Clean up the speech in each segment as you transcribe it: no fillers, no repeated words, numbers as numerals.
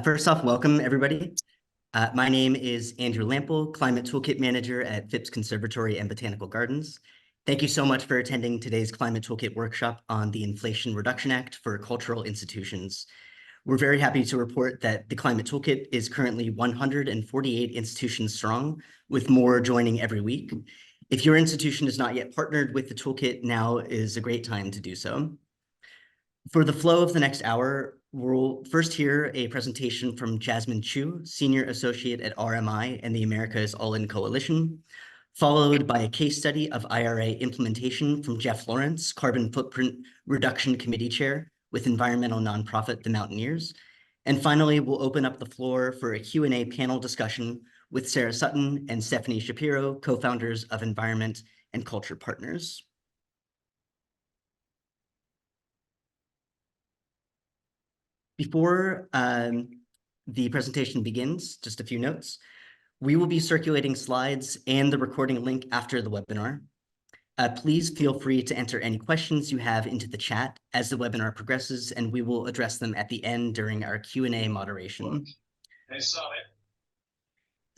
First off, welcome everybody. My name is Andrew Lample, Climate Toolkit Manager at Phipps Conservatory and Botanical Gardens. Thank you so much for attending today's Climate Toolkit workshop on the Inflation Reduction Act for cultural institutions. We're very happy to report that the Climate Toolkit is currently 148 institutions strong, with more joining every week. If your institution is not yet partnered with the Toolkit, now is a great time to do so. For the flow of the next hour, we'll first hear a presentation from Jasmine Chu, Senior Associate at RMI and the Americas All-In Coalition, followed by a case study of IRA implementation from Jeff Lawrence, Carbon Footprint Reduction Committee Chair with environmental nonprofit, the Mountaineers. And finally, we'll open up the floor for a Q&A panel discussion with Sarah Sutton and Stephanie Shapiro, co-founders of Environment and Culture Partners. Before the presentation begins, just a few notes. We will be circulating slides and the recording link after the webinar. Please feel free to enter any questions you have into the chat as the webinar progresses, and we will address them at the end during our Q&A moderation.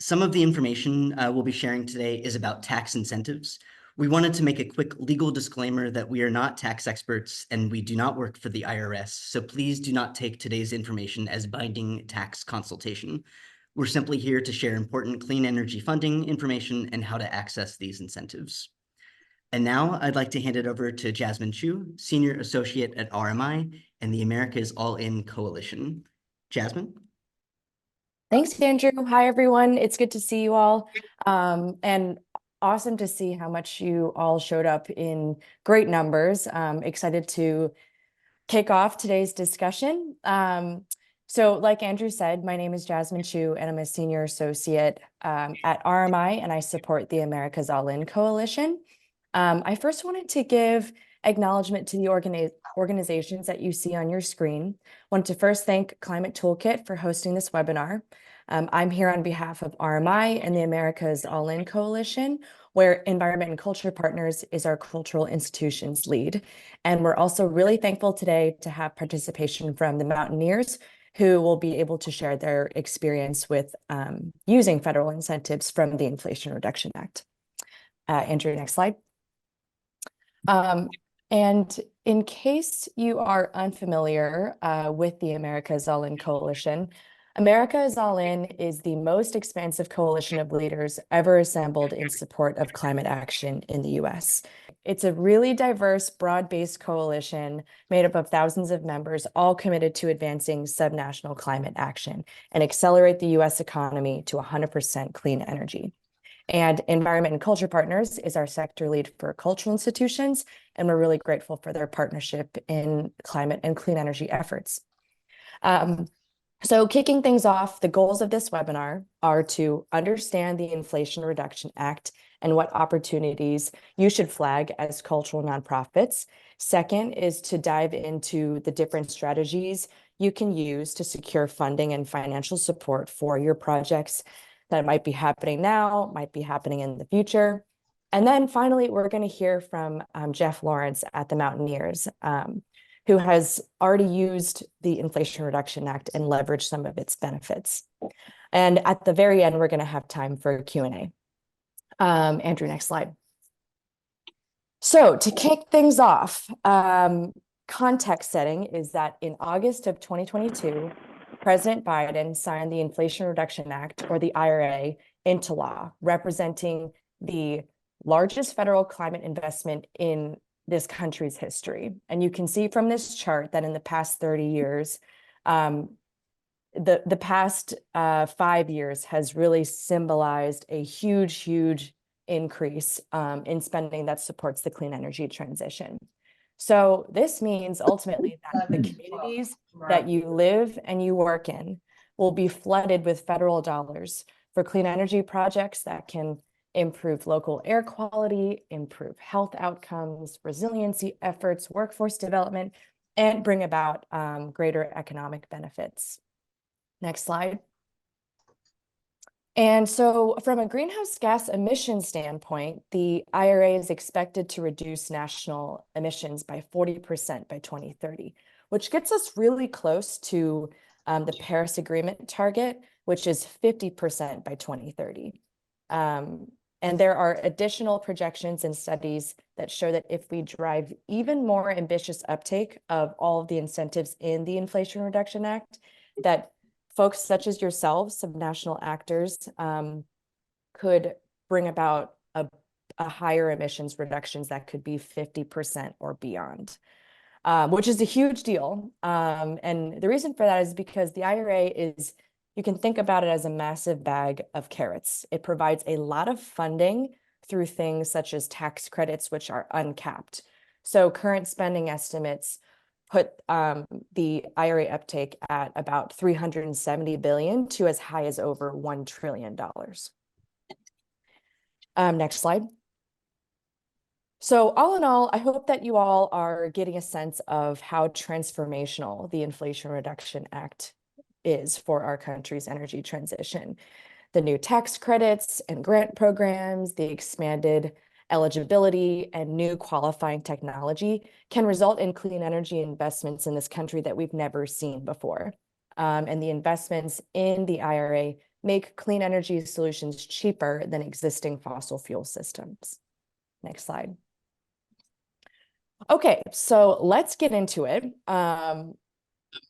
Some of the information we'll be sharing today is about tax incentives. We wanted to make a quick legal disclaimer that we are not tax experts and we do not work for the IRS, so please do not take today's information as binding tax consultation. We're simply here to share important clean energy funding information and how to access these incentives. And now I'd like to hand it over to Jasmine Chu, Senior Associate at RMI and the Americas All-In Coalition. Jasmine? Thanks, Andrew. Hi, everyone. It's good to see you all. And awesome to see how much you all showed up in great numbers. Excited to kick off today's discussion. So like Andrew said, my name is Jasmine Chu, and I'm a Senior Associate at RMI, and I support the Americas All-In Coalition. I first wanted to give acknowledgement to the organizations that you see on your screen. I want to first thank Climate Toolkit for hosting this webinar. I'm here on behalf of RMI and the Americas All-In Coalition, where Environment and Culture Partners is our cultural institutions lead. And we're also really thankful today to have participation from the Mountaineers, who will be able to share their experience with using federal incentives from the Inflation Reduction Act. Andrew, next slide. And in case you are unfamiliar with the Americas All-In Coalition, Americas All-In is the most expansive coalition of leaders ever assembled in support of climate action in the US. It's a really diverse, broad-based coalition made up of thousands of members, all committed to advancing subnational climate action and accelerate the US economy to 100% clean energy. And Environment and Culture Partners is our sector lead for cultural institutions, and we're really grateful for their partnership in climate and clean energy efforts. So kicking things off, the goals of this webinar are to understand the Inflation Reduction Act and what opportunities you should flag as cultural nonprofits. Second is to dive into the different strategies you can use to secure funding and financial support for your projects that might be happening now, might be happening in the future. And then finally, we're going to hear from Jeff Lawrence at the Mountaineers, who has already used the Inflation Reduction Act and leveraged some of its benefits. And at the very end, we're going to have time for Q&A. Andrew, next slide. So to kick things off, context setting is that in August of 2022, President Biden signed the Inflation Reduction Act, or the IRA, into law, representing the largest federal climate investment in this country's history. And you can see from this chart that in the past 30 years, the past 5 years has really symbolized a huge increase in spending that supports the clean energy transition. So this means ultimately that the communities that you live and you work in will be flooded with federal dollars for clean energy projects that can improve local air quality, improve health outcomes, resiliency efforts, workforce development, and bring about greater economic benefits. Next slide. And so from a greenhouse gas emissions standpoint, the IRA is expected to reduce national emissions by 40% by 2030, which gets us really close to the Paris Agreement target, which is 50% by 2030. And there are additional projections and studies that show that if we drive even more ambitious uptake of all of the incentives in the Inflation Reduction Act, that folks such as yourselves, some national actors, could bring about a higher emissions reductions that could be 50% or beyond, which is a huge deal. And the reason for that is because the IRA is, you can think about it as a massive bag of carrots. It provides a lot of funding through things such as tax credits, which are uncapped. So current spending estimates put the IRA uptake at about 370 billion to as high as over $1 trillion. Next slide. So all in all, I hope that you all are getting a sense of how transformational the Inflation Reduction Act is for our country's energy transition. The new tax credits and grant programs, the expanded eligibility and new qualifying technology can result in clean energy investments in this country that we've never seen before. And the investments in the IRA make clean energy solutions cheaper than existing fossil fuel systems. Next slide. Okay, so let's get into it.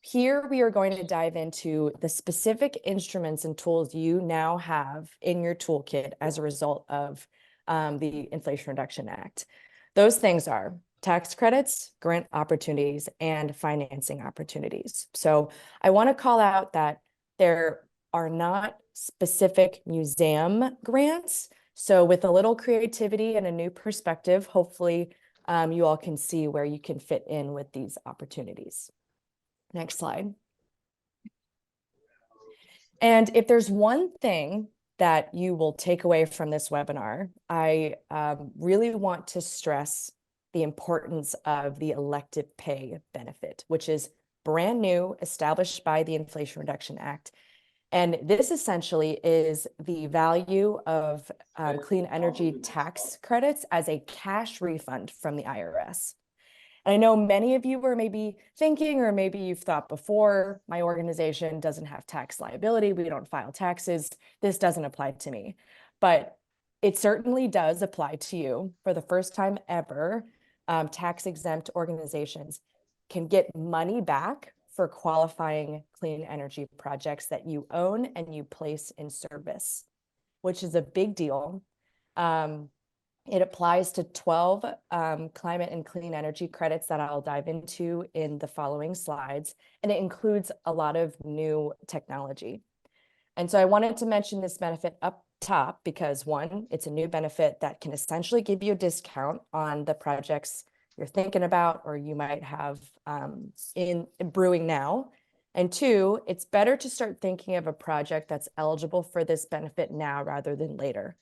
Here we are going to dive into the specific instruments and tools you now have in your toolkit as a result of the Inflation Reduction Act. Those things are tax credits, grant opportunities, and financing opportunities. So I want to call out that there are not specific museum grants. So with a little creativity and a new perspective, hopefully you all can see where you can fit in with these opportunities. Next slide. And if there's one thing that you will take away from this webinar, I really want to stress the importance of the elective pay benefit, which is brand new, established by the Inflation Reduction Act. And this essentially is the value of clean energy tax credits as a cash refund from the IRS. And I know many of you were maybe thinking, or maybe you've thought before, my organization doesn't have tax liability, we don't file taxes, this doesn't apply to me. But it certainly does apply to you. For the first time ever, tax-exempt organizations can get money back for qualifying clean energy projects that you own and you place in service, which is a big deal. It applies to 12 climate and clean energy credits that I'll dive into in the following slides, and it includes a lot of new technology. And so I wanted to mention this benefit up top because, one, it's a new benefit that can essentially give you a discount on the projects you're thinking about or you might have in brewing now. And two, it's better to start thinking of a project that's eligible for this benefit now rather than later.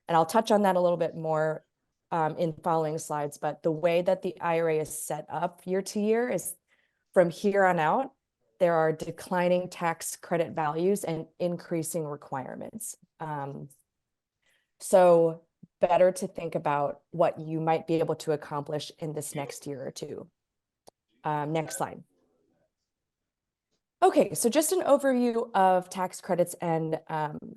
And I'll touch on that a little bit more in following slides, but the way that the IRA is set up year to year is from here on out, there are declining tax credit values and increasing requirements. So better to think about what you might be able to accomplish in this next year or two. Next slide. Okay, so just an overview of tax credits and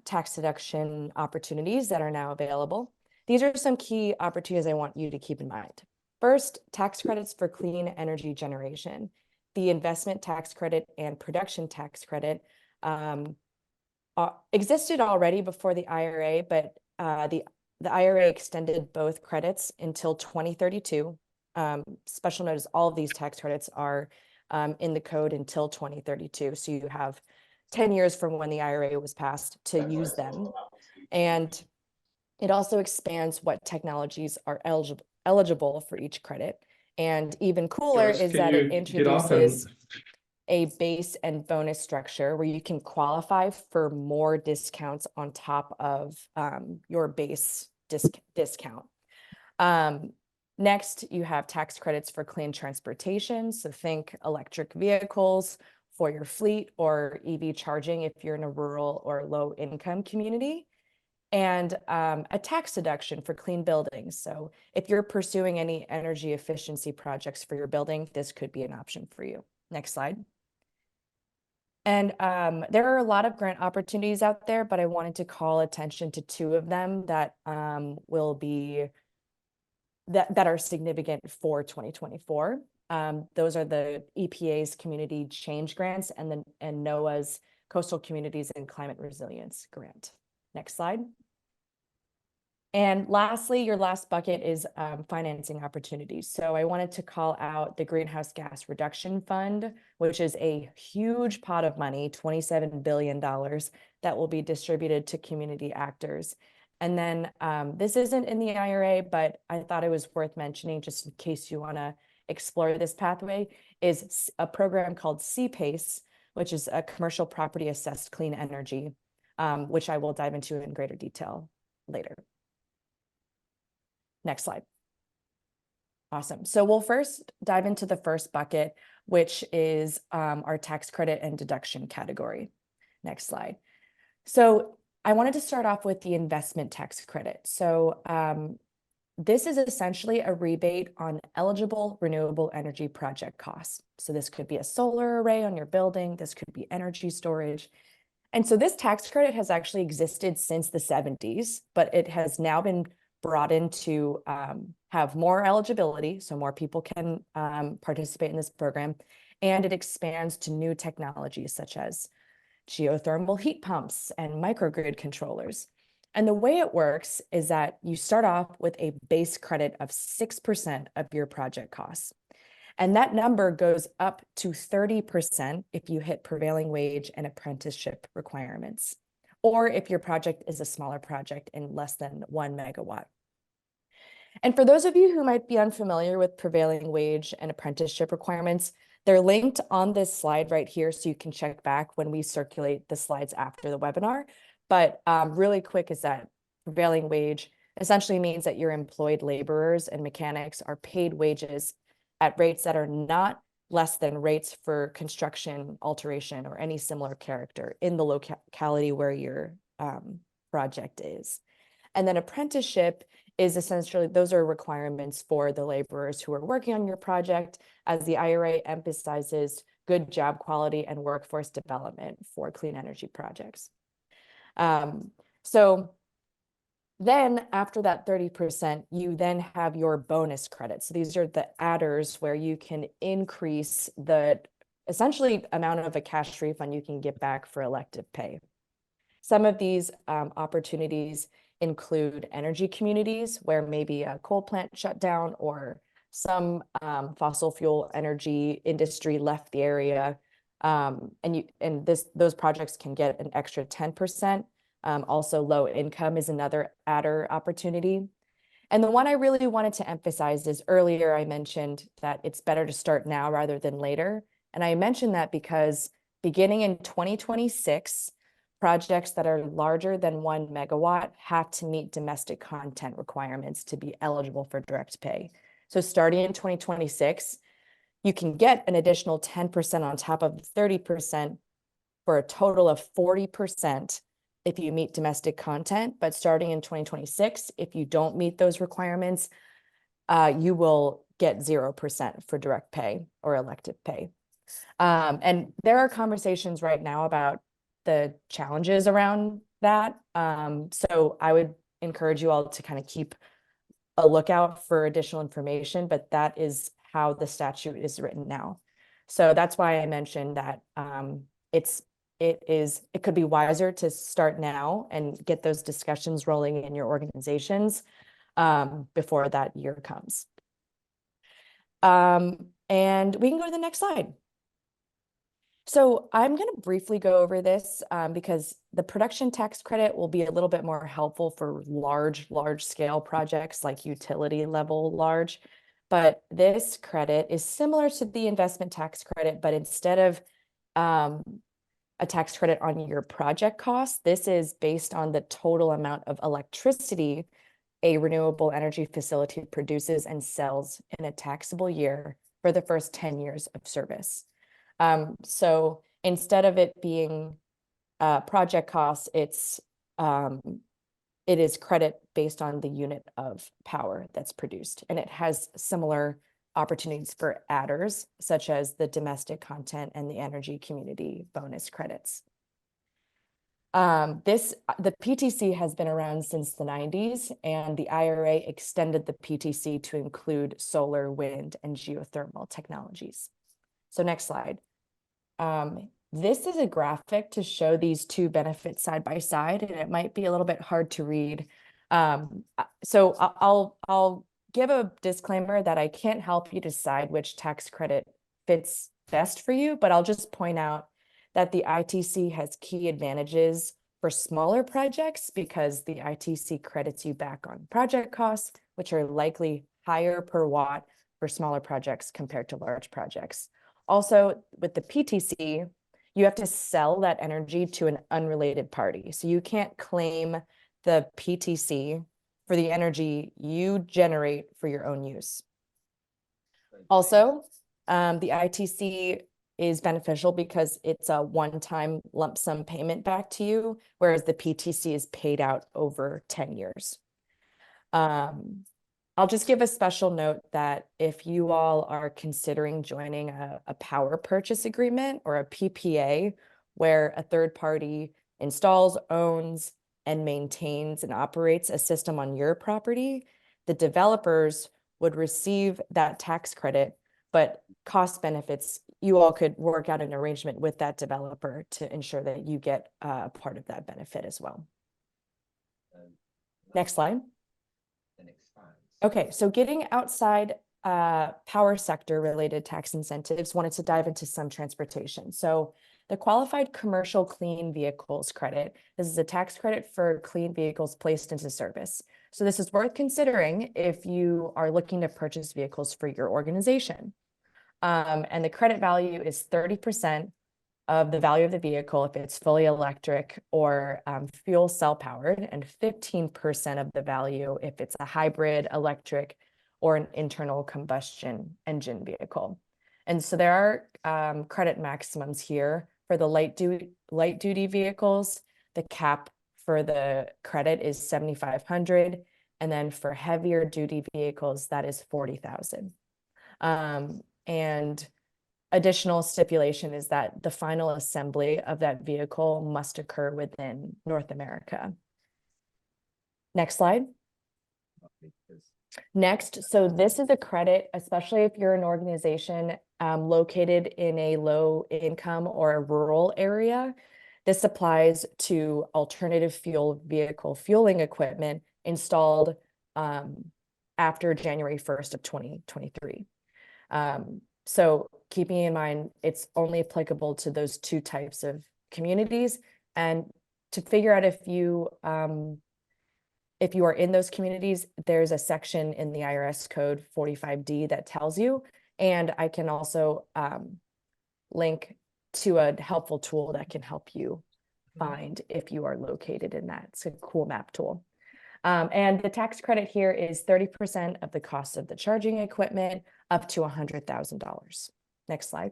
tax deduction opportunities that are now available. These are some key opportunities I want you to keep in mind. First, tax credits for clean energy generation. The investment tax credit and production tax credit existed already before the IRA, but the IRA extended both credits until 2032. Special notice, all of these tax credits are in the code until 2032. So you have 10 years from when the IRA was passed to use them. And it also expands what technologies are eligible for each credit. And even cooler is that it introduces a base and bonus structure where you can qualify for more discounts on top of your base discount. Next, you have tax credits for clean transportation. So think electric vehicles for your fleet or EV charging if you're in a rural or low income community. And a tax deduction for clean buildings. So if you're pursuing any energy efficiency projects for your building, this could be an option for you. Next slide. And there are a lot of grant opportunities out there, but I wanted to call attention to two of them that will be that are significant for 2024. Those are the EPA's Community Change Grants and NOAA's Coastal Communities and Climate Resilience Grant. Next slide. And lastly, your last bucket is financing opportunities. So I wanted to call out the Greenhouse Gas Reduction Fund, which is a huge pot of money, $27 billion, that will be distributed to community actors. And then this isn't in the IRA, but I thought it was worth mentioning just in case you want to explore this pathway, is a program called CPACE, which is a commercial property assessed clean energy, which I will dive into in greater detail later. Next slide. Awesome. So we'll first dive into the first bucket, which is our tax credit and deduction category. Next slide. So I wanted to start off with the investment tax credit. So this is essentially a rebate on eligible renewable energy project costs. So this could be a solar array on your building. This could be energy storage. And so this tax credit has actually existed since the 70s, but it has now been brought in to have more eligibility, so more people can participate in this program, and it expands to new technologies such as geothermal heat pumps and microgrid controllers. And the way it works is that you start off with a base credit of 6% of your project costs. And that number goes up to 30% if you hit prevailing wage and apprenticeship requirements, or if your project is a smaller project in less than 1 megawatt. And for those of you who might be unfamiliar with prevailing wage and apprenticeship requirements, they're linked on this slide right here, so you can check back when we circulate the slides after the webinar. But really quick is that prevailing wage essentially means that your employed laborers and mechanics are paid wages at rates that are not less than rates for construction, alteration, or any similar character in the locality where your project is. And then apprenticeship is essentially, those are requirements for the laborers who are working on your project, as the IRA emphasizes good job quality and workforce development for clean energy projects. So then after that 30%, you then have your bonus credits. So these are the adders where you can increase the essentially amount of a cash refund you can get back for elective pay. Some of these opportunities include energy communities where maybe a coal plant shut down or some fossil fuel energy industry left the area. Those projects can get an extra 10%. Also, low income is another adder opportunity. And the one I really wanted to emphasize is earlier I mentioned that it's better to start now rather than later. And I mentioned that because beginning in 2026, projects that are larger than 1 megawatt have to meet domestic content requirements to be eligible for direct pay. So starting in 2026, you can get an additional 10% on top of the 30% for a total of 40% if you meet domestic content. But starting in 2026, if you don't meet those requirements, you will get 0% for direct pay or elective pay. And there are conversations right now about the challenges around that. So I would encourage you all to kind of keep a lookout for additional information, but that is how the statute is written now. So that's why I mentioned that it could be wiser to start now and get those discussions rolling in your organizations before that year comes. And we can go to the next slide. So I'm going to briefly go over this because the production tax credit will be a little bit more helpful for large scale projects like utility level large. But this credit is similar to the investment tax credit, but instead of a tax credit on your project cost, this is based on the total amount of electricity a renewable energy facility produces and sells in a taxable year for the first 10 years of service. So instead of it being project costs, it is credit based on the unit of power that's produced, and it has similar opportunities for adders, such as the domestic content and the energy community bonus credits. The PTC has been around since the 90s, and the IRA extended the PTC to include solar, wind, and geothermal technologies. So next slide. This is a graphic to show these two benefits side by side, and it might be a little bit hard to read. So I'll give a disclaimer that I can't help you decide which tax credit fits best for you, but I'll just point out that the ITC has key advantages for smaller projects because the ITC credits you back on project costs, which are likely higher per watt for smaller projects compared to large projects. Also, with the PTC, you have to sell that energy to an unrelated party. So you can't claim the PTC for the energy you generate for your own use. Also, the ITC is beneficial because it's a one-time lump sum payment back to you, whereas the PTC is paid out over 10 years. I'll just give a special note that if you all are considering joining a power purchase agreement or a PPA, where a third party installs, owns, and maintains and operates a system on your property, the developers would receive that tax credit, but cost benefits, you all could work out an arrangement with that developer to ensure that you get a part of that benefit as well. Next slide. Okay, so getting outside power sector related tax incentives, wanted to dive into some transportation. So the qualified commercial clean vehicles credit, this is a tax credit for clean vehicles placed into service. So this is worth considering if you are looking to purchase vehicles for your organization. And the credit value is 30% of the value of the vehicle if it's fully electric or fuel cell powered, and 15% of the value if it's a hybrid, electric, or an internal combustion engine vehicle. And so there are credit maximums here for the light duty vehicles. The cap for the credit is $7,500, and then for heavier duty vehicles, that is $40,000. And additional stipulation is that the final assembly of that vehicle must occur within North America. Next slide. Next, so this is a credit, especially if you're an organization located in a low income or a rural area. This applies to alternative fuel vehicle fueling equipment installed after January 1st of 2023. So keeping in mind, it's only applicable to those two types of communities. And to figure out if you are in those communities, there's a section in the IRS code 45D that tells you. And I can also link to a helpful tool that can help you find if you are located in that. It's a cool map tool. And the tax credit here is 30% of the cost of the charging equipment up to $100,000. Next slide.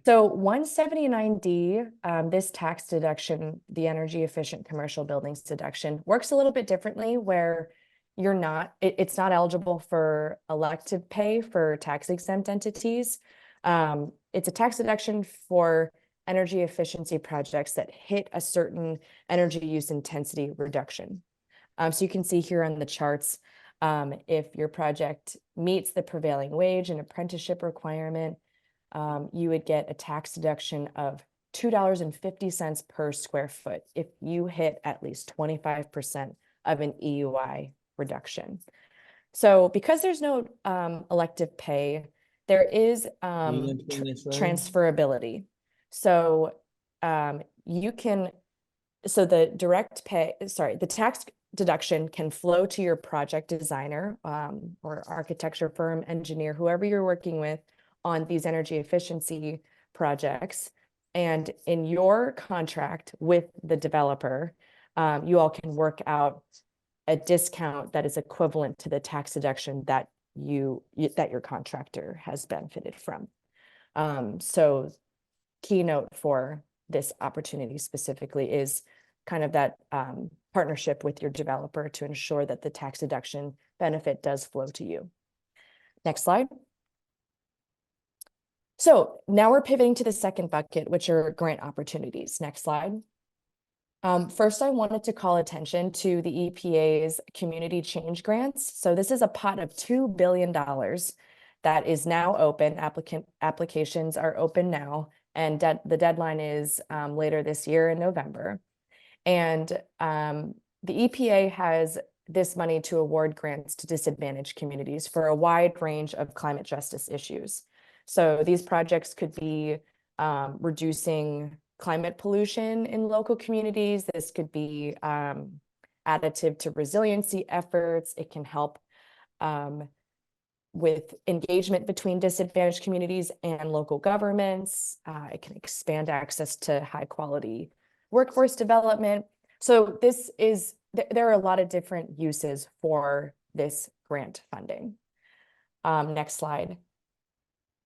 So 179D, this tax deduction, the energy efficient commercial buildings deduction, works a little bit differently where you're not, it's not eligible for elective pay for tax exempt entities. It's a tax deduction for energy efficiency projects that hit a certain energy use intensity reduction. So you can see here on the charts, if your project meets the prevailing wage and apprenticeship requirement, you would get a tax deduction of $2.50 per square foot if you hit at least 25% of an EUI reduction. So because there's no elective pay, there is transferability. So you can, so the direct pay, sorry, the tax deduction can flow to your project designer or architecture firm, engineer, whoever you're working with on these energy efficiency projects. And in your contract with the developer, you all can work out a discount that is equivalent to the tax deduction that your contractor has benefited from. So keynote for this opportunity specifically is kind of that partnership with your developer to ensure that the tax deduction benefit does flow to you. Next slide. So now we're pivoting to the second bucket, which are grant opportunities. Next slide. First, I wanted to call attention to the EPA's community change grants. So this is a pot of $2 billion that is now open. Applications are open now, and the deadline is later this year in November. And the EPA has this money to award grants to disadvantaged communities for a wide range of climate justice issues. So these projects could be reducing climate pollution in local communities. This could be additive to resiliency efforts. It can help with engagement between disadvantaged communities and local governments. It can expand access to high quality workforce development. So there are a lot of different uses for this grant funding. Next slide.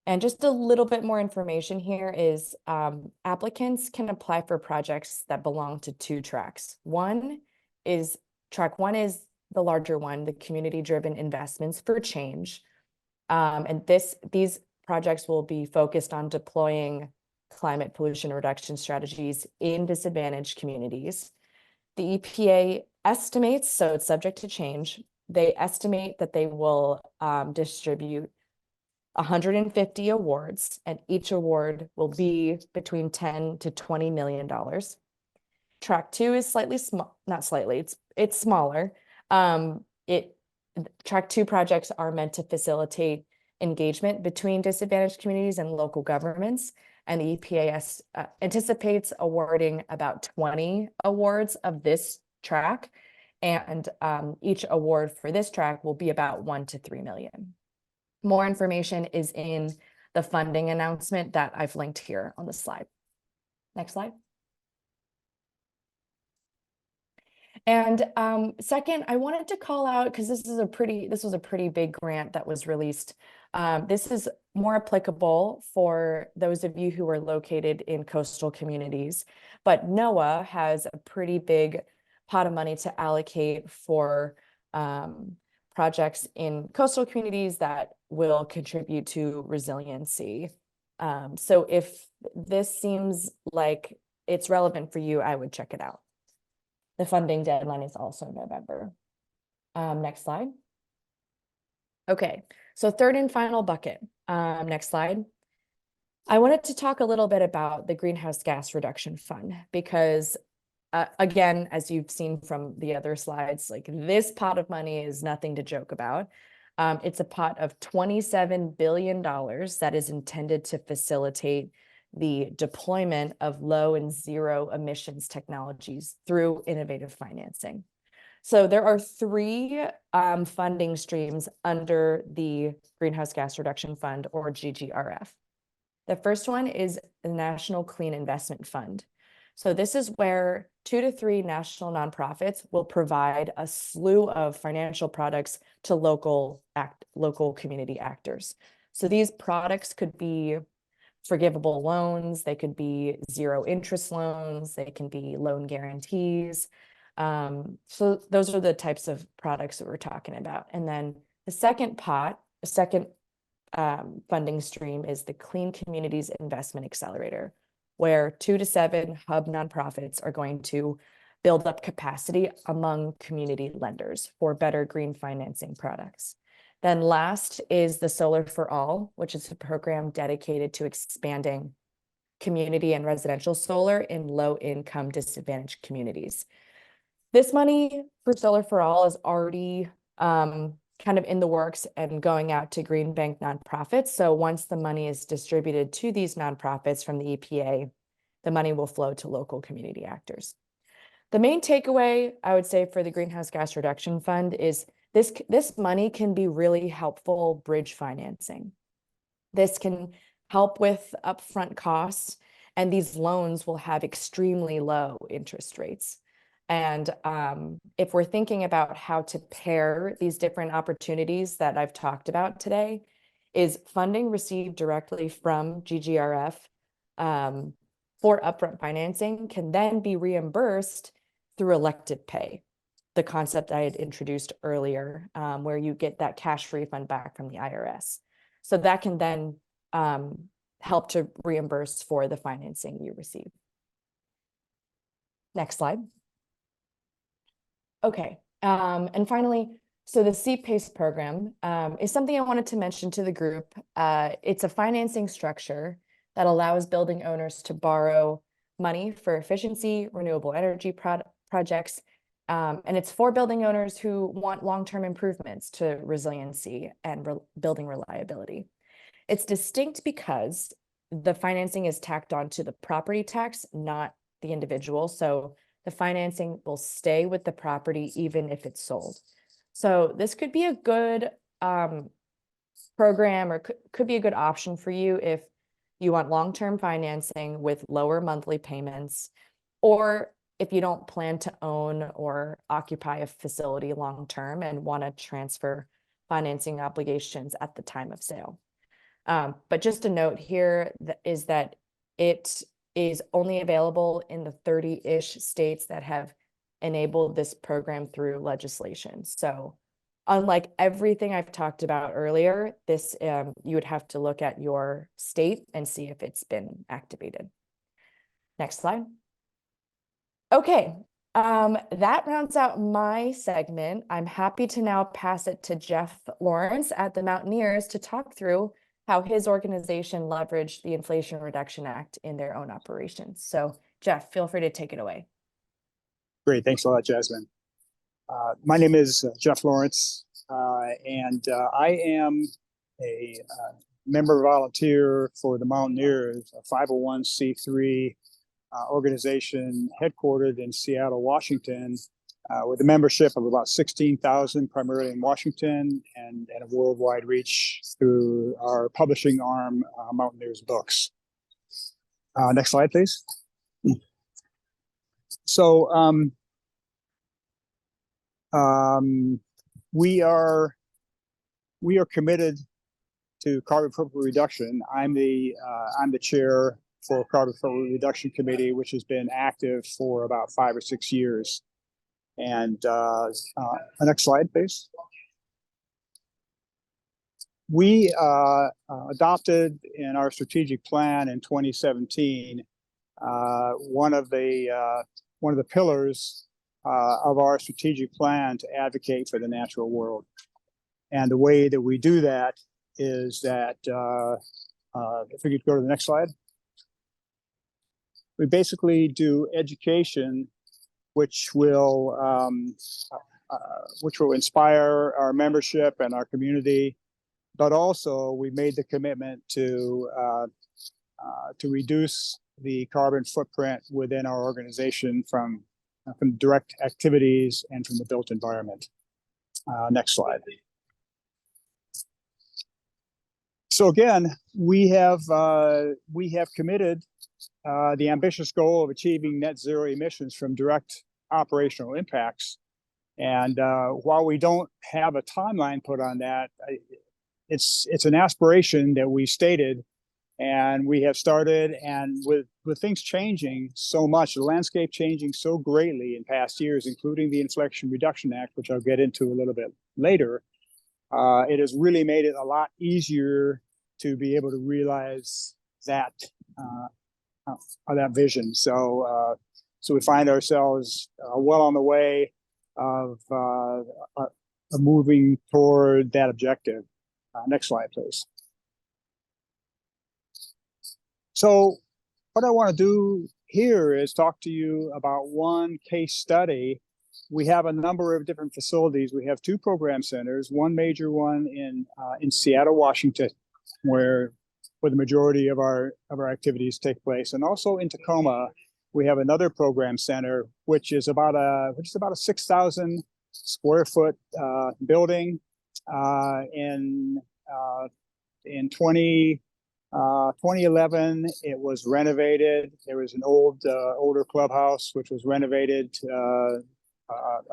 And just a little bit more information here is applicants can apply for projects that belong to two tracks. Track one is the larger one, the community-driven investments for change. And these projects will be focused on deploying climate pollution reduction strategies in disadvantaged communities. The EPA estimates, so it's subject to change, they estimate that they will distribute 150 awards, and each award will be between $10 to $20 million. Track two is slightly small, not slightly, it's smaller. Track two projects are meant to facilitate engagement between disadvantaged communities and local governments. And the EPA anticipates awarding about 20 awards of this track. And each award for this track will be about $1 to $3 million. More information is in the funding announcement that I've linked here on the slide. Next slide. And second, I wanted to call out, because this was a pretty big grant that was released. This is more applicable for those of you who are located in coastal communities, but NOAA has a pretty big pot of money to allocate for projects in coastal communities that will contribute to resiliency. So if this seems like it's relevant for you, I would check it out. The funding deadline is also November. Next slide. Okay, so third and final bucket. Next slide. I wanted to talk a little bit about the Greenhouse Gas Reduction Fund because again, as you've seen from the other slides, like this pot of money is nothing to joke about. It's a pot of $27 billion that is intended to facilitate the deployment of low and zero emissions technologies through innovative financing. So there are three funding streams under the Greenhouse Gas Reduction Fund, or GGRF. The first one is the National Clean Investment Fund. So this is where 2 to 3 national nonprofits will provide a slew of financial products to local community actors. So these products could be forgivable loans, they could be zero interest loans, they can be loan guarantees. So those are the types of products that we're talking about. And then the second funding stream is the Clean Communities Investment Accelerator, where 2 to 7 hub nonprofits are going to build up capacity among community lenders for better green financing products. Then last is the Solar for All, which is a program dedicated to expanding community and residential solar in low-income disadvantaged communities. This money for Solar for All is already kind of in the works and going out to green bank nonprofits. So once the money is distributed to these nonprofits from the EPA, the money will flow to local community actors. The main takeaway, I would say, for the Greenhouse Gas Reduction Fund is this money can be really helpful bridge financing. This can help with upfront costs, and these loans will have extremely low interest rates. And if we're thinking about how to pair these different opportunities that I've talked about today, is funding received directly from GGRF for upfront financing can then be reimbursed through elected pay. the concept I had introduced earlier, where you get that cash refund back from the IRS. So that can then help to reimburse for the financing you receive. Next slide. Okay, and finally, so the CPACE program is something I wanted to mention to the group. It's a financing structure that allows building owners to borrow money for efficiency, renewable energy projects, and it's for building owners who want long-term improvements to resiliency and building reliability. It's distinct because the financing is tacked onto the property tax, not the individual. So the financing will stay with the property even if it's sold. So this could be a good program, or could be a good option for you if you want long-term financing with lower monthly payments, or if you don't plan to own or occupy a facility long-term and want to transfer financing obligations at the time of sale. But just a note here is that it is only available in the 30-ish states that have enabled this program through legislation. So unlike everything I've talked about earlier, this you would have to look at your state and see if it's been activated. Next slide. Okay, that rounds out my segment. I'm happy to now pass it to Jeff Lawrence at the Mountaineers to talk through how his organization leveraged the Inflation Reduction Act in their own operations. So Jeff, feel free to take it away. Great, thanks a lot, Jasmine. My name is Jeff Lawrence, and I am a member volunteer for the Mountaineers, a 501c3 organization headquartered in Seattle, Washington, with a membership of about 16,000, primarily in Washington, and a worldwide reach through our publishing arm, Mountaineers Books. Next slide, please. So we are committed to carbon footprint reduction. I'm the chair for Carbon Footprint Reduction Committee, which has been active for about 5 or 6 years. And next slide, please. We adopted in our strategic plan in 2017 one of the pillars of our strategic plan to advocate for the natural world. And the way that we do that is that, if we could go to the next slide. We basically do education, which will inspire our membership and our community, but also we made the commitment to reduce the carbon footprint within our organization from direct activities and from the built environment. Next slide. So again, we have committed the ambitious goal of achieving net zero emissions from direct operational impacts. And while we don't have a timeline put on that, it's an aspiration that we stated, and we have started. And with things changing so much, the landscape changing so greatly in past years, including the Inflation Reduction Act, which I'll get into a little bit later, it has really made it a lot easier to be able to realize that vision. So we find ourselves well on the way of moving toward that objective. Next slide, please. So what I want to do here is talk to you about one case study. We have a number of different facilities. We have 2 program centers, one major one in Seattle, Washington, where the majority of our activities take place, and also in Tacoma, we have another program center, which is about a 6,000 square foot building. In 2011, it was renovated. There was an older clubhouse which was renovated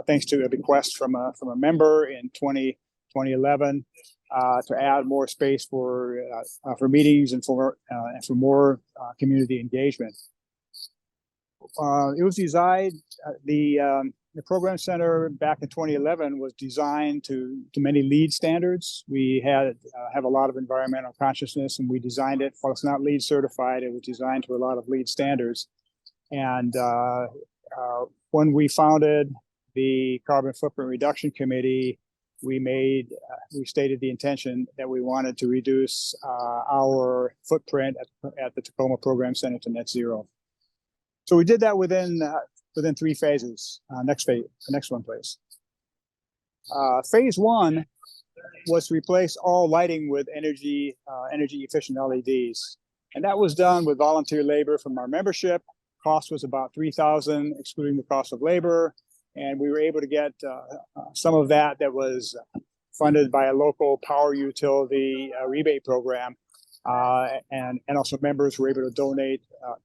thanks to a bequest from a member in 2011 to add more space for meetings and for more community engagement. It was designed. The the program center back in 2011 was designed to many LEED standards. We have a lot of environmental consciousness, and we designed it. While it's not LEED certified, it was designed to a lot of LEED standards. And when we founded the Carbon Footprint Reduction Committee, we stated the intention that we wanted to reduce our footprint at the Tacoma Program Center to net zero. So we did that within 3 phases. Next one, please. Phase 1 was to replace all lighting with energy efficient LEDs, and that was done with volunteer labor from our membership. Cost was about $3,000, excluding the cost of labor, and we were able to get some of that was funded by a local power utility rebate program, and also members were able to donate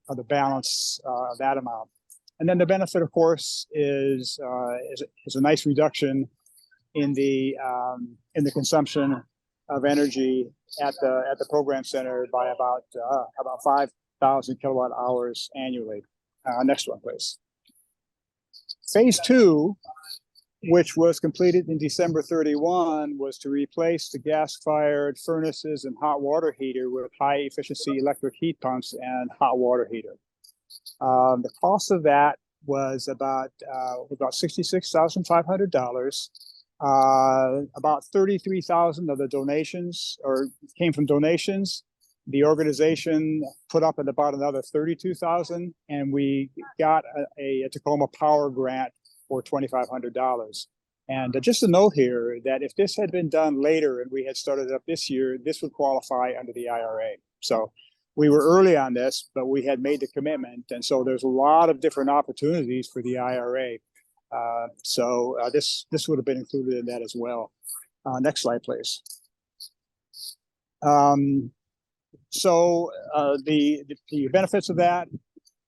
the balance of that amount. And then the benefit, of course, is a nice reduction in the consumption of energy at the program center by about 5,000 kilowatt hours annually. Next one, please. Phase 2, which was completed in December 31, was to replace the gas-fired furnaces and hot water heater with high-efficiency electric heat pumps and hot water heater. The cost of that was about $66,500. About 33,000 of the donations came from donations. The organization put up at about another 32,000, and we got a Tacoma Power grant for $2,500. And just a note here that if this had been done later and we had started up this year, this would qualify under the IRA. So we were early on this, but we had made the commitment, and so there's a lot of different opportunities for the IRA. This would have been included in that as well. Next slide, please. The benefits of that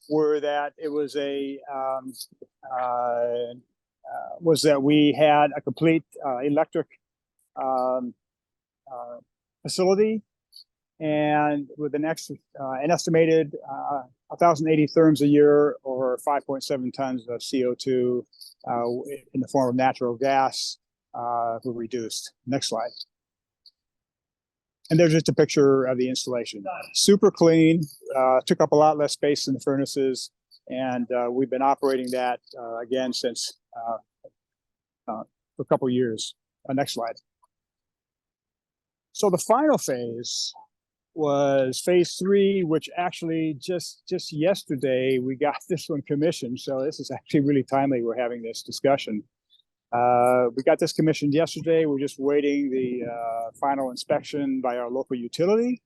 were that it was that we had a complete electric facility, and with an estimated 1,080 therms a year, or 5.7 tons of CO2 in the form of natural gas were reduced. Next slide. And there's just a picture of the installation. Super clean, took up a lot less space in the furnaces, and we've been operating that again since for a couple years. Next slide. So the final phase was phase 3, which actually just yesterday we got this one commissioned. So this is actually really timely we're having this discussion. We got this commissioned yesterday. We're just waiting the final inspection by our local utility.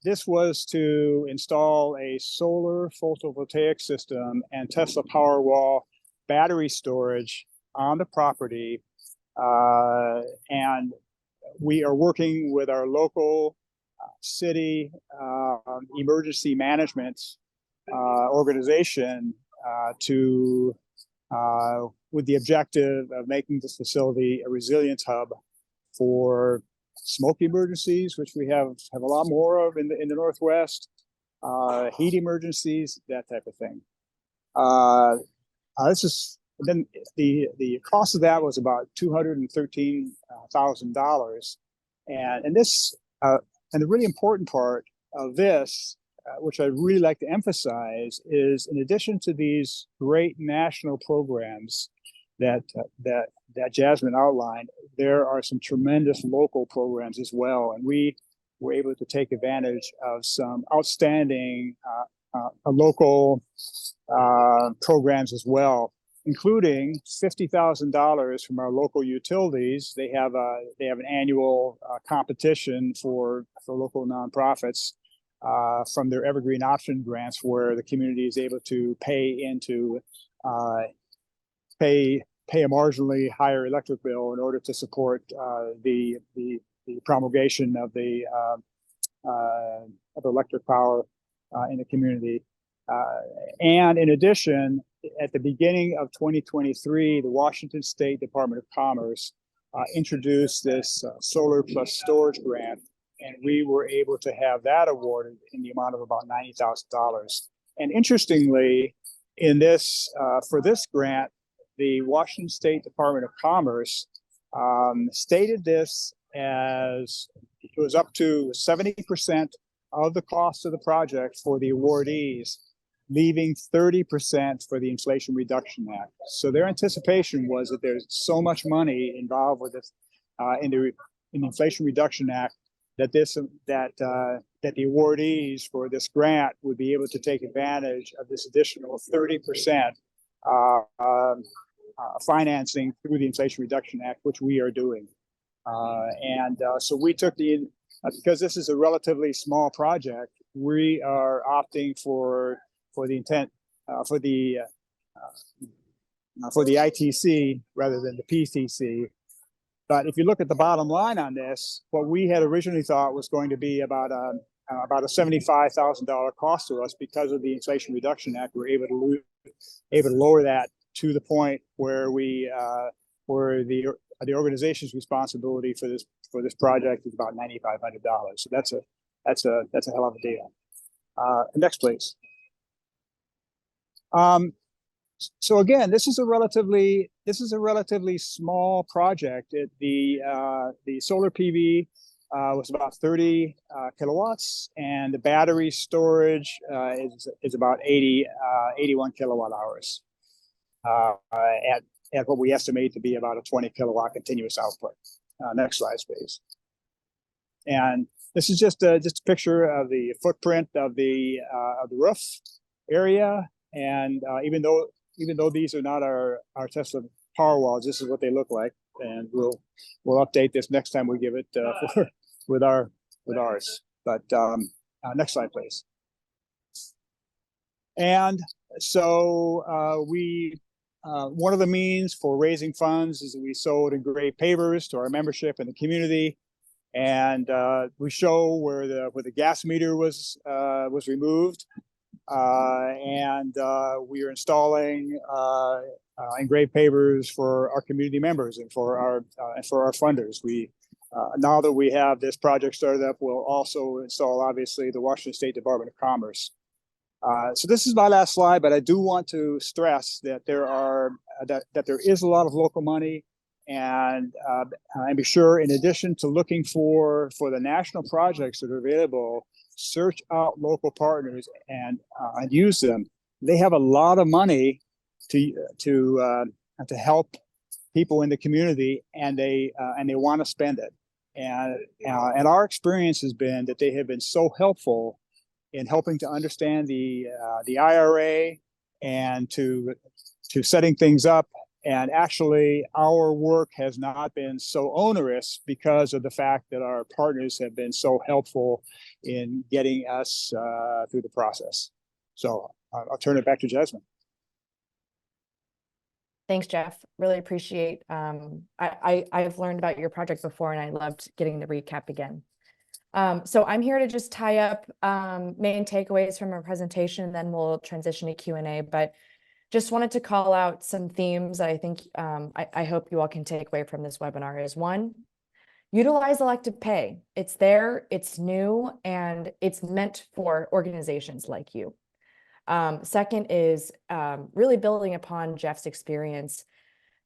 This was to install a solar photovoltaic system and Tesla Powerwall battery storage on the property. And we are working with our local city emergency management organization with the objective of making this facility a resilience hub for smoke emergencies, which we have a lot more of in the Northwest, heat emergencies, that type of thing. Then the cost of that was about $213,000, and the really important part of this, which I'd really like to emphasize, is in addition to these great national programs that Jasmine outlined, there are some tremendous local programs as well, and we were able to take advantage of some outstanding local programs as well, including $50,000 from our local utilities. They have an annual competition for local nonprofits from their Evergreen Option grants, where the community is able to pay a marginally higher electric bill in order to support the promulgation of the electric power in the community. And in addition, at the beginning of 2023, the Washington State Department of Commerce introduced this solar plus storage grant, and we were able to have that awarded in the amount of about $90,000. And interestingly, in this, for this grant, the Washington State Department of Commerce stated this as it was up to 70% of the cost of the project for the awardees, leaving 30% for the Inflation Reduction Act. So their anticipation was that there's so much money involved with this in the Inflation Reduction Act that that the awardees for this grant would be able to take advantage of this additional 30% financing through the Inflation Reduction Act, which we are doing. So we took because this is a relatively small project, we are opting for the ITC rather than the PTC. But if you look at the bottom line on this, what we had originally thought was going to be about a $75,000 cost to us because of the Inflation Reduction Act, we're able to lower that to the point where where the organization's responsibility for this project is about $9,500. So that's a hell of a deal. Next, please. So again, this is a relatively small project. The solar PV was about 30 kilowatts, and the battery storage is about 81 kilowatt hours at what we estimate to be about a 20 kilowatt continuous output. Next slide, please. And this is just a picture of the footprint of the roof area. And even though these are not our Tesla power walls, this is what they look like. And we'll update this next time we give it with ours. But next slide, please. And so one of the means for raising funds is that we sold engraved pavers to our membership in the community, and we show where the gas meter was removed, and we are installing engraved pavers for our community members and for our funders. We now that we have this project started up, we'll also install obviously the Washington State Department of Commerce. So this is my last slide, but I do want to stress that there is a lot of local money, and be sure, in addition to looking for the national projects that are available, search out local partners and use them. They have a lot of money to help people in the community, and they want to spend it. And our experience has been that they have been so helpful in helping to understand the IRA and to setting things up. And actually, our work has not been so onerous because of the fact that our partners have been so helpful in getting us through the process. So I'll turn it back to Jasmine. Thanks, Jeff. Really appreciate. I've learned about your project before, and I loved getting the recap again. So I'm here to just tie up main takeaways from our presentation, and then we'll transition to Q&A. But just wanted to call out some themes I think I hope you all can take away from this webinar. Is one, utilize elective pay. It's there, it's new, and it's meant for organizations like you. Second is really building upon Jeff's experience.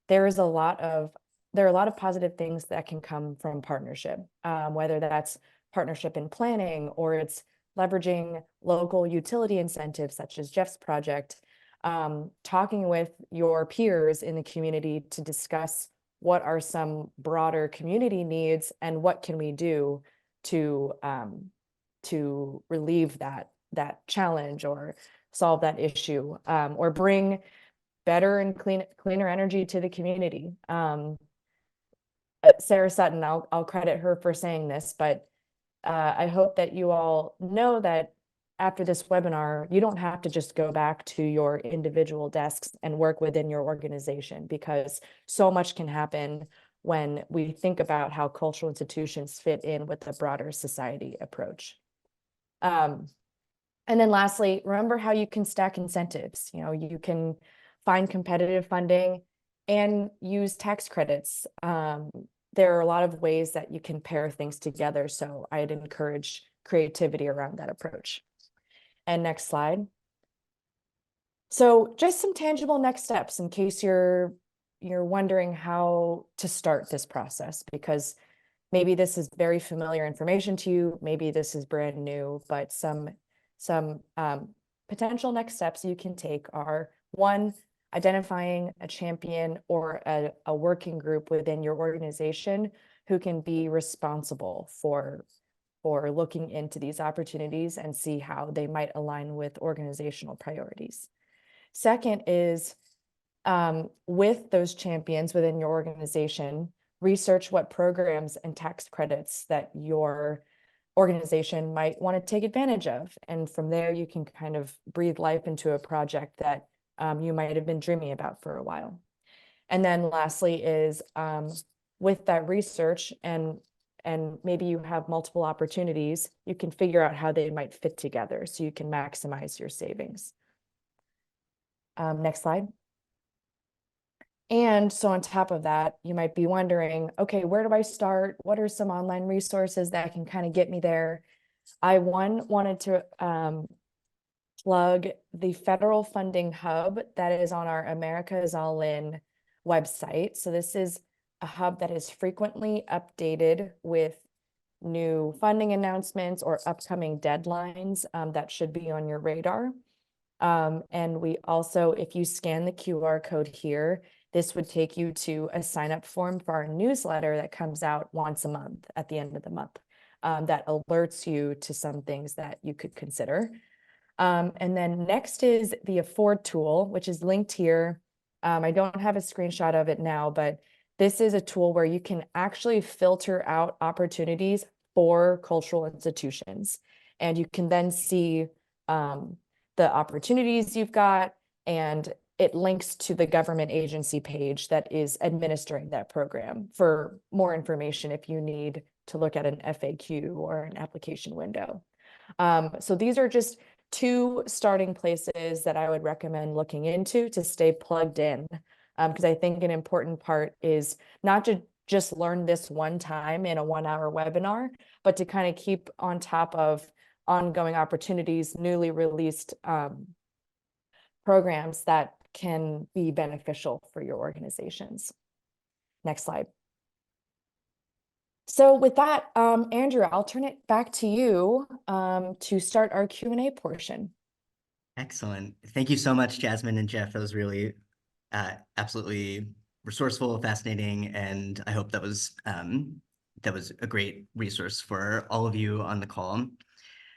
There are a lot of positive things that can come from partnership, whether that's partnership in planning or it's leveraging local utility incentives such as Jeff's project, talking with your peers in the community to discuss what are some broader community needs and what can we do to relieve that challenge or solve that issue, or bring better and cleaner energy to the community. Sarah Sutton, I'll credit her for saying this, but I hope that you all know that after this webinar, you don't have to just go back to your individual desks and work within your organization, because so much can happen when we think about how cultural institutions fit in with the broader society approach. And then lastly, remember how you can stack incentives. You can find competitive funding and use tax credits. There are a lot of ways that you can pair things together. So I'd encourage creativity around that approach. And next slide. So just some tangible next steps in case you're wondering how to start this process, because maybe this is very familiar information to you, maybe this is brand new, but some potential next steps you can take are: one, identifying a champion or a working group within your organization who can be responsible for looking into these opportunities and see how they might align with organizational priorities. Second is, with those champions within your organization, research what programs and tax credits that your organization might want to take advantage of. And from there, you can kind of breathe life into a project that you might have been dreaming about for a while. And then lastly is, with that research and maybe you have multiple opportunities, you can figure out how they might fit together so you can maximize your savings. Next slide. And so on top of that, you might be wondering, okay, where do I start? What are some online resources that can kind of get me there? I wanted to plug the federal funding hub that is on our America is All In website. So this is a hub that is frequently updated with new funding announcements or upcoming deadlines that should be on your radar. And we also, if you scan the QR code here, this would take you to a sign-up form for our newsletter that comes out once a month at the end of the month, that alerts you to some things that you could consider. And then next is the Afford tool, which is linked here. I don't have a screenshot of it now, but this is a tool where you can actually filter out opportunities for cultural institutions. And you can then see the opportunities you've got, and it links to the government agency page that is administering that program for more information if you need to look at an FAQ or an application window. So these are just two starting places that I would recommend looking into to stay plugged in, because I think an important part is not to just learn this one time in a 1-hour webinar, but to kind of keep on top of ongoing opportunities, newly released programs that can be beneficial for your organizations. Next slide. So with that, Andrew, I'll turn it back to you to start our Q&A portion. Excellent. Thank you so much, Jasmine and Jeff. That was really absolutely resourceful, fascinating, and I hope that was a great resource for all of you on the call.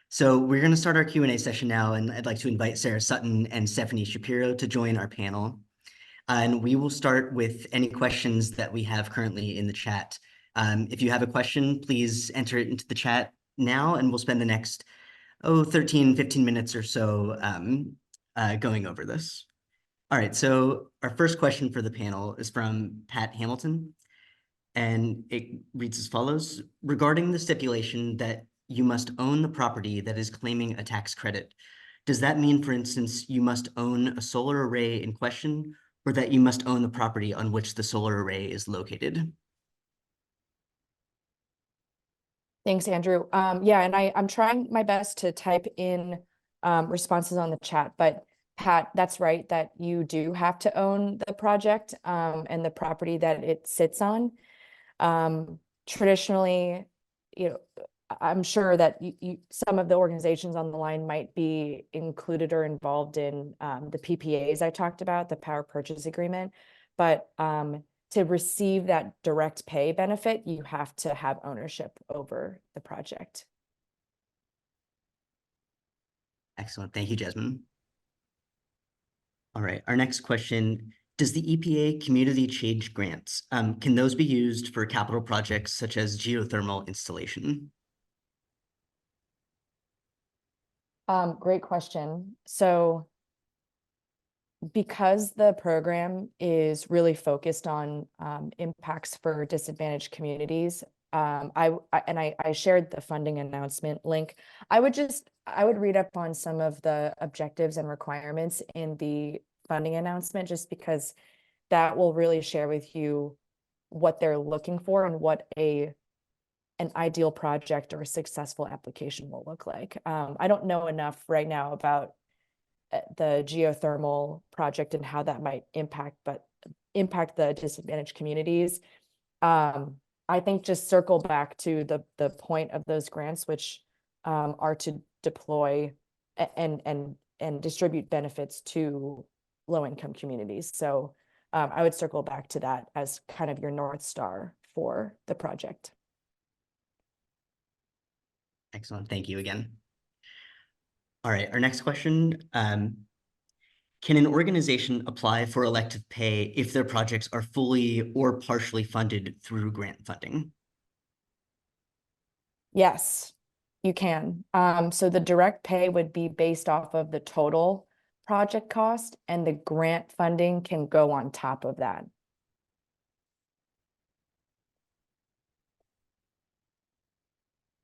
So we're going to start our Q&A session now, and I'd like to invite Sarah Sutton and Stephanie Shapiro to join our panel. And we will start with any questions that we have currently in the chat. If you have a question, please enter it into the chat now, and we'll spend the next 13, 15 minutes or so going over this. All right, so our first question for the panel is from Pat Hamilton, and it reads as follows. Regarding the stipulation that you must own the property that is claiming a tax credit, does that mean, for instance, you must own a solar array in question, or that you must own the property on which the solar array is located? Thanks, Andrew. Yeah, and I'm trying my best to type in responses on the chat, but Pat, that's right, that you do have to own the project and the property that it sits on. Traditionally, I'm sure that some of the organizations on the line might be included or involved in the PPAs I talked about, the power purchase agreement, but to receive that direct pay benefit, you have to have ownership over the project. Excellent. Thank you, Jasmine. All right, our next question. Does the EPA community change grants, can those be used for capital projects such as geothermal installation? Great question. So because the program is really focused on impacts for disadvantaged communities, I shared the funding announcement link. I would read up on some of the objectives and requirements in the funding announcement, just because that will really share with you what they're looking for and what an ideal project or a successful application will look like. I don't know enough right now about the geothermal project and how that might impact the disadvantaged communities. I think just circle back to the point of those grants, which are to deploy and distribute benefits to low-income communities. So I would circle back to that as kind of your North Star for the project. Excellent. Thank you again. All right, our next question. Can an organization apply for elective pay if their projects are fully or partially funded through grant funding? Yes, you can. So the direct pay would be based off of the total project cost, and the grant funding can go on top of that.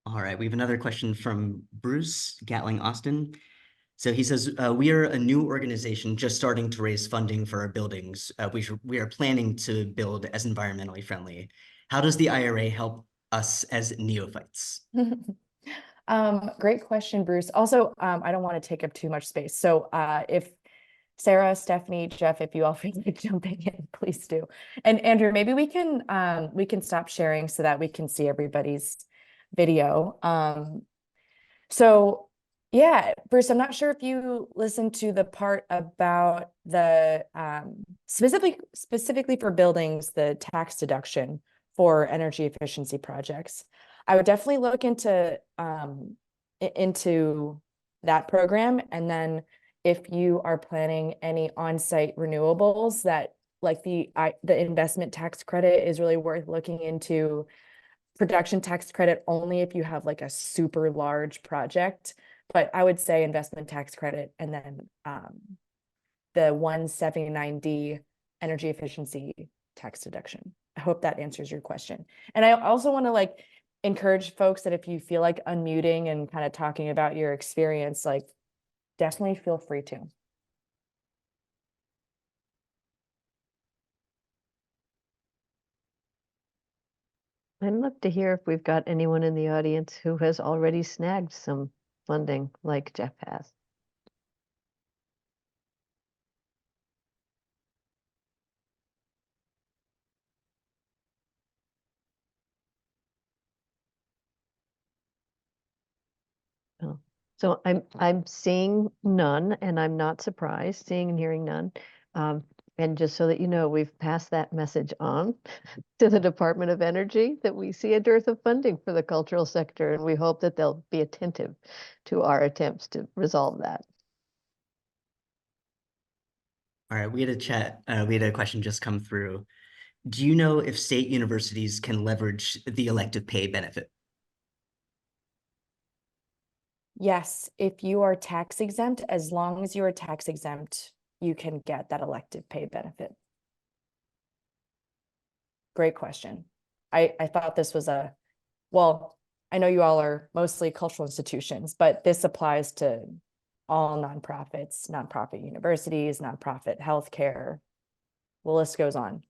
All right, we have another question from Bruce Gatling Austin. So he says, we are a new organization just starting to raise funding for our buildings. We are planning to build as environmentally friendly. How does the IRA help us as neophytes? Great question, Bruce. Also, I don't want to take up too much space. So if Sarah, Stephanie, Jeff, if you all feel like jumping in, please do. And Andrew, maybe we can stop sharing so that we can see everybody's video. So yeah, Bruce, I'm not sure if you listened to the part about the specifically for buildings, the tax deduction for energy efficiency projects. I would definitely look into that program. And then if you are planning any on-site renewables, that like the investment tax credit is really worth looking into. Production tax credit only if you have like a super large project, but I would say investment tax credit and then the 179D energy efficiency tax deduction. I hope that answers your question. And I also want to like encourage folks that if you feel like unmuting and kind of talking about your experience, like definitely feel free to. I'd love to hear if we've got anyone in the audience who has already snagged some funding like Jeff has. Oh. So I'm seeing none, and I'm not surprised, seeing and hearing none. And just so that you know, we've passed that message on to the Department of Energy that we see a dearth of funding for the cultural sector, and we hope that they'll be attentive to our attempts to resolve that. All right, we had a question just come through. Do you know if state universities can leverage the elective pay benefit? Yes, if you are tax exempt, as long as you are tax exempt, you can get that elective pay benefit. Great question. I thought this was well, I know you all are mostly cultural institutions, but this applies to all nonprofits, nonprofit universities, nonprofit healthcare. The list goes on.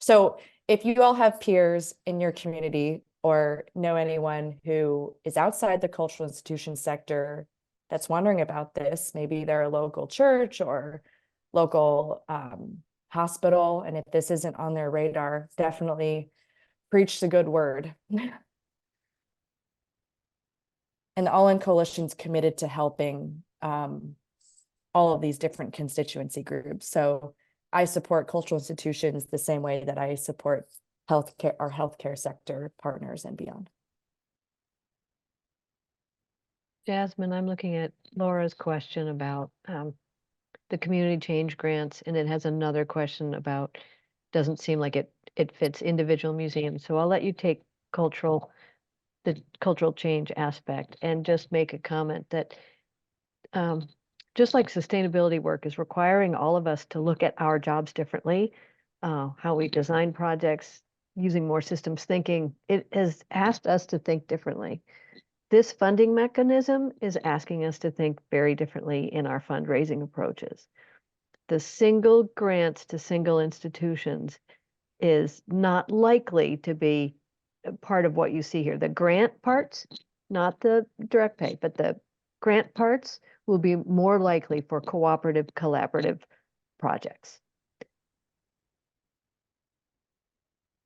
So if you all have peers in your community or know anyone who is outside the cultural institution sector that's wondering about this, maybe they're a local church or local hospital, and if this isn't on their radar, definitely preach the good word. And the All In Coalition's committed to helping all of these different constituency groups. So I support cultural institutions the same way that I support healthcare, our healthcare sector partners and beyond. Jasmine, I'm looking at Laura's question about the community change grants, and it has another question about, doesn't seem like it fits individual museums. So I'll let you take the cultural change aspect and just make a comment that just like sustainability work is requiring all of us to look at our jobs differently, how we design projects using more systems thinking, it has asked us to think differently. This funding mechanism is asking us to think very differently in our fundraising approaches. The single grants to single institutions is not likely to be part of what you see here. The grant parts, not the direct pay, but the grant parts will be more likely for cooperative, collaborative projects.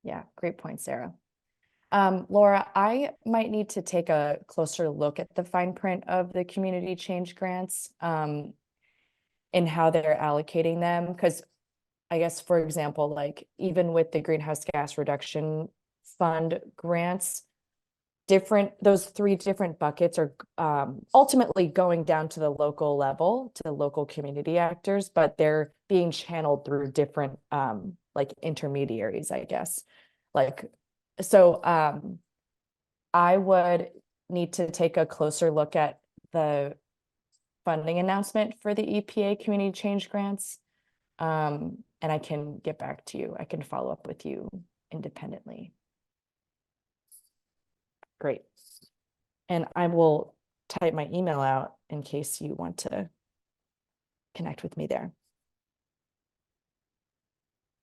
Yeah, great point, Sarah. Laura, I might need to take a closer look at the fine print of the community change grants and how they're allocating them. Because I guess, for example, like even with the greenhouse gas reduction fund grants, those 3 different buckets are ultimately going down to the local level, to the local community actors, but they're being channeled through different like intermediaries, I guess. Like, so I would need to take a closer look at the funding announcement for the EPA community change grants. And I can get back to you. I can follow up with you independently. Great. And I will type my email out in case you want to connect with me there.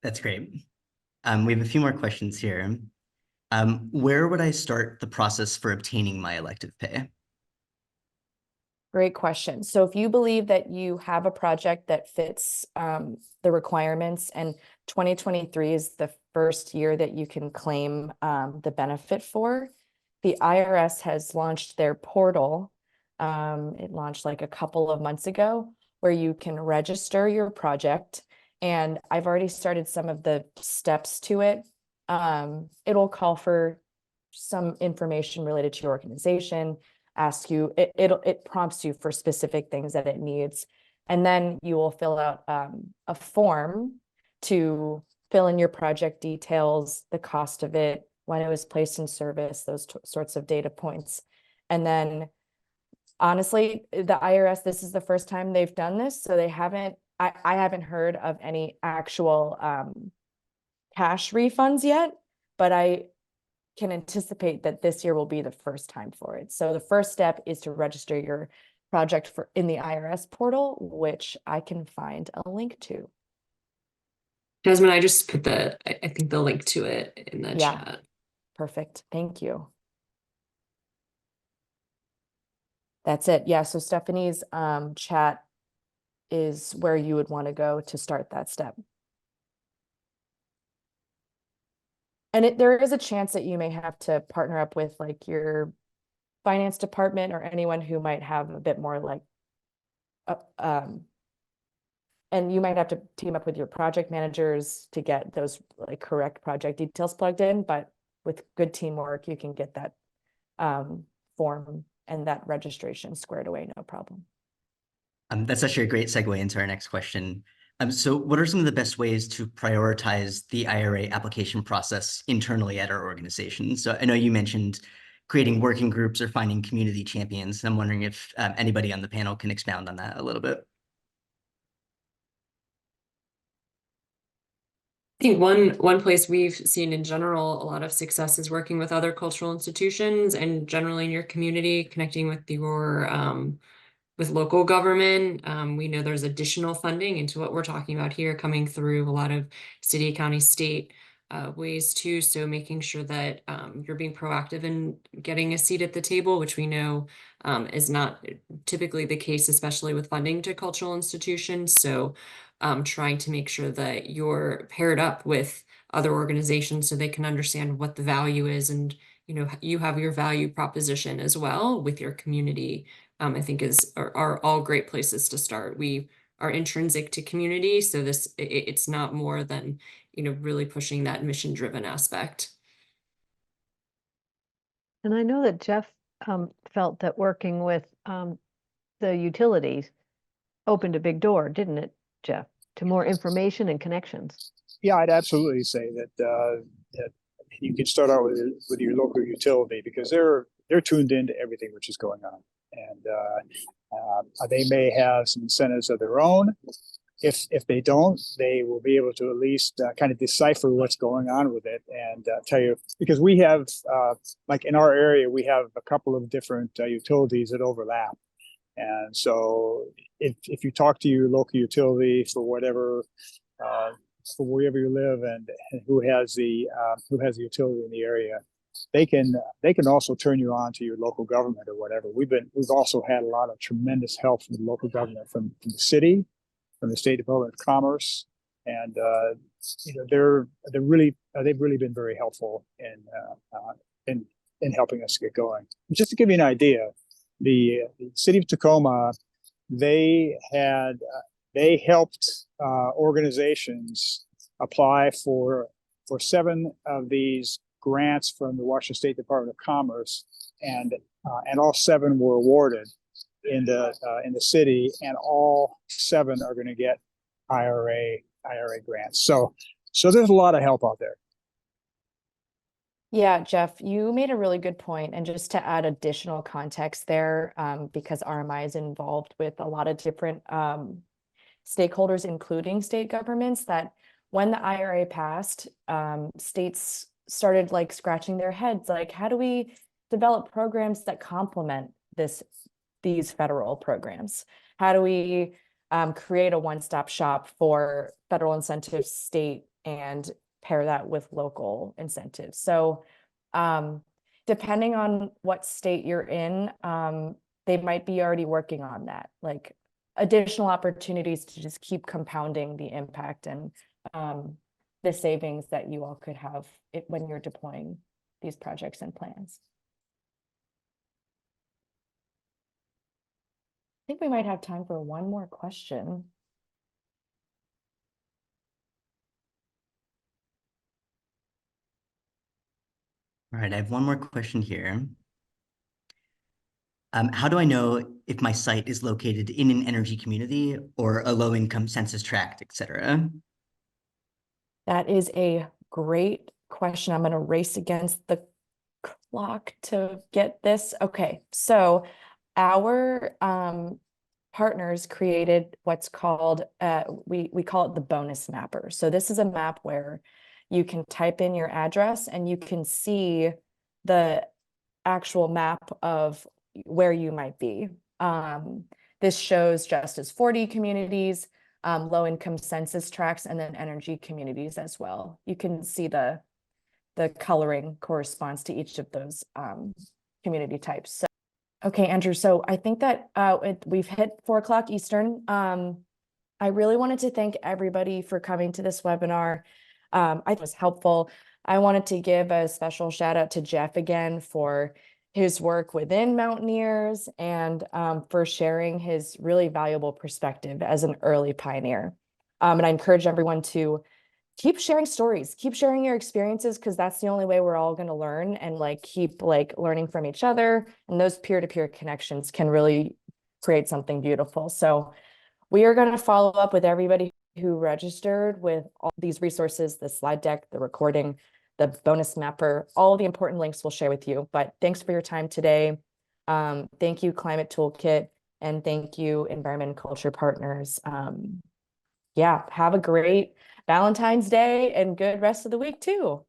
That's great. We have a few more questions here. Where would I start the process for obtaining my elective pay? Great question. So if you believe that you have a project that fits the requirements, and 2023 is the first year that you can claim the benefit for, the IRS has launched their portal. It launched like a couple of months ago, where you can register your project. And I've already started some of the steps to it. It'll call for some information related to your organization, ask you, it prompts you for specific things that it needs. And then you will fill out a form to fill in your project details, the cost of it, when it was placed in service, those sorts of data points. And then honestly, the IRS, this is the first time they've done this. So they haven't, I haven't heard of any actual cash refunds yet, but I can anticipate that this year will be the first time for it. So the first step is to register your project in the IRS portal, which I can find a link to. Jasmine, I just put I think the link to it in the Yeah. chat. Perfect. Thank you. That's it. Yeah. So Stephanie's chat is where you would want to go to start that step. And there is a chance that you may have to partner up with like your finance department or anyone who might have a bit more like, and you might have to team up with your project managers to get those like correct project details plugged in, but with good teamwork, you can get that form and that registration squared away, no problem. That's actually a great segue into our next question. So what are some of the best ways to prioritize the IRA application process internally at our organization? So I know you mentioned creating working groups or finding community champions. I'm wondering if anybody on the panel can expound on that a little bit. I think one place we've seen in general a lot of success is working with other cultural institutions and generally in your community, connecting with your with local government. We know there's additional funding into what we're talking about here coming through a lot of city, county, state ways too. So making sure that you're being proactive in getting a seat at the table, which we know is not typically the case, especially with funding to cultural institutions. So trying to make sure that you're paired up with other organizations so they can understand what the value is, and you have your value proposition as well with your community. I think are all great places to start. We are intrinsic to community, so it's not more than really pushing that mission-driven aspect. And I know that Jeff felt that working with the utilities opened a big door, didn't it, Jeff, to more information and connections? Yeah, I'd absolutely say that that you can start out with your local utility, because they're tuned into everything which is going on, and they may have some incentives of their own. If they don't, they will be able to at least kind of decipher what's going on with it and tell you, because we have like in our area we have a couple of different utilities that overlap, and so if you talk to your local utility for whatever for wherever you live and who has the utility in the area, they can also turn you on to your local government or whatever. We've also had a lot of tremendous help from the local government, from the city, from the State Department of Commerce, and they've really been very helpful in helping us get going. Just to give you an idea, the city of Tacoma, they helped organizations apply for 7 of these grants from the Washington State Department of Commerce, and all 7 were awarded in the city, and all 7 are going to get IRA grants. So there's a lot of help out there. Yeah, Jeff, you made a really good point. And just to add additional context there, because RMI is involved with a lot of different stakeholders, including state governments, that when the IRA passed, states started like scratching their heads, like, how do we develop programs that complement these federal programs? How do we create a one-stop shop for federal incentives, state, and pair that with local incentives? So depending on what state you're in, they might be already working on that, like additional opportunities to just keep compounding the impact and the savings that you all could have when you're deploying these projects and plans. I think we might have time for one more question. All right, I have one more question here. How do I know if my site is located in an energy community or a low-income census tract, et cetera? That is a great question. I'm going to race against the clock to get this. Okay, so our partners created what's called, we call it the bonus mapper. So this is a map where you can type in your address and you can see the actual map of where you might be. This shows just as 40 communities, low-income census tracts, and then energy communities as well. You can see the coloring corresponds to each of those community types. So, okay, Andrew, so I think that we've hit 4 o'clock Eastern. I really wanted to thank everybody for coming to this webinar. I thought it was helpful. I wanted to give a special shout out to Jeff again for his work within Mountaineers and for sharing his really valuable perspective as an early pioneer. And I encourage everyone to keep sharing stories, keep sharing your experiences, because that's the only way we're all going to learn, and like keep like learning from each other. And those peer-to-peer connections can really create something beautiful. So we are going to follow up with everybody who registered with all these resources, the slide deck, the recording, the bonus mapper, all the important links we'll share with you. But thanks for your time today. Thank you, Climate Toolkit, and thank you, Environment and Culture Partners. Yeah, have a great Valentine's Day and good rest of the week too.